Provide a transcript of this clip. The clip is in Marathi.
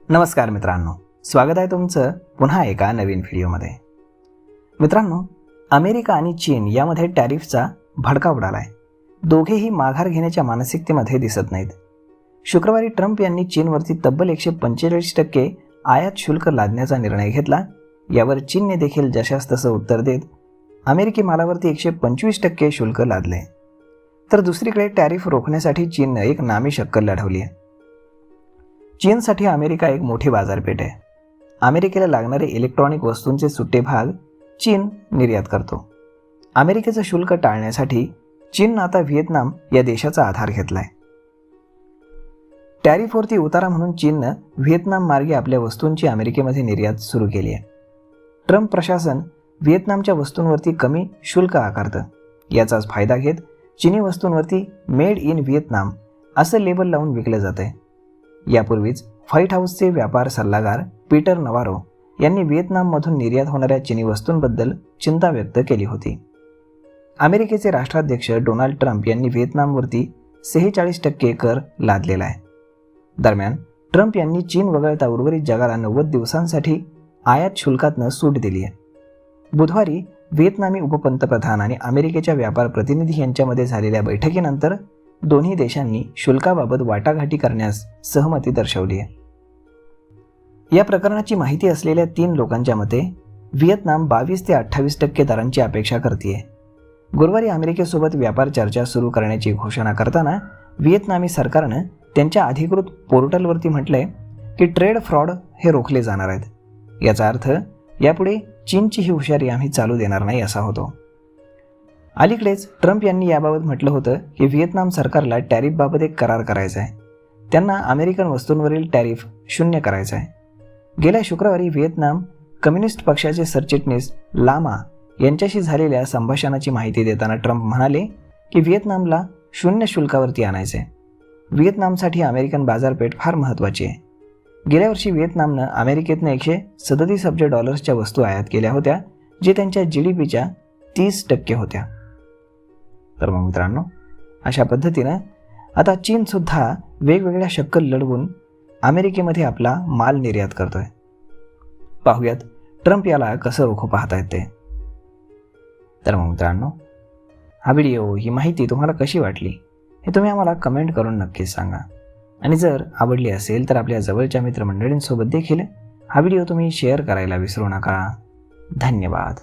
नमस्कार मित्रांनो, स्वागत आहे तुमचं पुन्हा एका नवीन व्हिडिओमध्ये. मित्रांनो, अमेरिका आणि चीन यामध्ये टॅरिफचा भडका उडालाय. दोघेही माघार घेण्याच्या मानसिकतेमध्ये दिसत नाहीत. शुक्रवारी ट्रम्प यांनी चीनवरती तब्बल 145% आयात शुल्क लादण्याचा निर्णय घेतला. यावर चीनने देखील जशास तसं उत्तर देत अमेरिकी मालावरती 125% शुल्क लादले. तर दुसरीकडे टॅरिफ रोखण्यासाठी चीननं एक नामी शक्कल लढवली आहे. चीनसाठी अमेरिका एक मोठी बाजारपेठ आहे. अमेरिकेला लागणारे इलेक्ट्रॉनिक वस्तूंचे सुट्टे भाग चीन निर्यात करतो. अमेरिकेचं शुल्क टाळण्यासाठी चीननं आता व्हिएतनाम या देशाचा आधार घेतलाय. टॅरिफवरती उतारा म्हणून चीननं व्हिएतनाम मार्गे आपल्या वस्तूंची अमेरिकेमध्ये निर्यात सुरू केली आहे. ट्रम्प प्रशासन व्हिएतनामच्या वस्तूंवरती कमी शुल्क आकारतं. याचाच फायदा घेत चीनी वस्तूंवरती मेड इन व्हिएतनाम असं लेबल लावून विकलं जातंय. यापूर्वीच व्हाईट हाऊसचे व्यापार सल्लागार पीटर नवारो यांनी व्हिएतनाममधून निर्यात होणाऱ्या चीनी वस्तूंबद्दल चिंता व्यक्त केली होती. अमेरिकेचे राष्ट्राध्यक्ष डोनाल्ड ट्रम्प यांनी व्हिएतनामवरती 46% कर लादलेला आहे. दरम्यान ट्रम्प यांनी चीन वगळता उर्वरित जगाला 90 दिवसांसाठी आयात शुल्कातनं सूट दिली आहे. बुधवारी व्हिएतनामी उपपंतप्रधान आणि अमेरिकेच्या व्यापार प्रतिनिधी यांच्यामध्ये झालेल्या बैठकीनंतर दोन्ही देशांनी शुल्काबाबत वाटाघाटी करण्यास सहमती दर्शवली आहे. या प्रकरणाची माहिती असलेल्या 3 लोकांच्या मते व्हिएतनाम 22 ते 28% दरांची अपेक्षा करते. गुरुवारी अमेरिकेसोबत व्यापार चर्चा सुरू करण्याची घोषणा करताना व्हिएतनामी सरकारनं त्यांच्या अधिकृत पोर्टलवरती म्हटलंय की ट्रेड फ्रॉड हे रोखले जाणार आहेत. याचा अर्थ यापुढे चीनची ही हुशारी आम्ही चालू देणार नाही असा होतो. अलीकडेच ट्रम्प यांनी याबाबत म्हटलं होतं की व्हिएतनाम सरकारला टॅरिफबाबत एक करार करायचा आहे. त्यांना अमेरिकन वस्तूंवरील टॅरिफ 0 करायचा आहे. गेल्या शुक्रवारी व्हिएतनाम कम्युनिस्ट पक्षाचे सरचिटणीस लामा यांच्याशी झालेल्या संभाषणाची माहिती देताना ट्रम्प म्हणाले की व्हिएतनामला 0 शुल्कावरती आणायचं आहे. व्हिएतनामसाठी अमेरिकन बाजारपेठ फार महत्त्वाची आहे. गेल्या वर्षी व्हिएतनामनं अमेरिकेतनं $137 वस्तू आयात केल्या होत्या, जे त्यांच्या GDPच्या 30% होत्या. तर मग मित्रांनो, अशा पद्धतीनं आता चीनसुद्धा वेगवेगळ्या शक्कल लढवून अमेरिकेमध्ये आपला माल निर्यात करतोय. पाहूयात ट्रम्प याला कसं रोखू पाहतायत ते. तर मग मित्रांनो, हा व्हिडिओ, ही माहिती तुम्हाला कशी वाटली हे तुम्ही आम्हाला कमेंट करून नक्कीच सांगा. आणि जर आवडली असेल तर आपल्या जवळच्या मित्रमंडळींसोबत देखील हा व्हिडिओ तुम्ही शेअर करायला विसरू नका. धन्यवाद.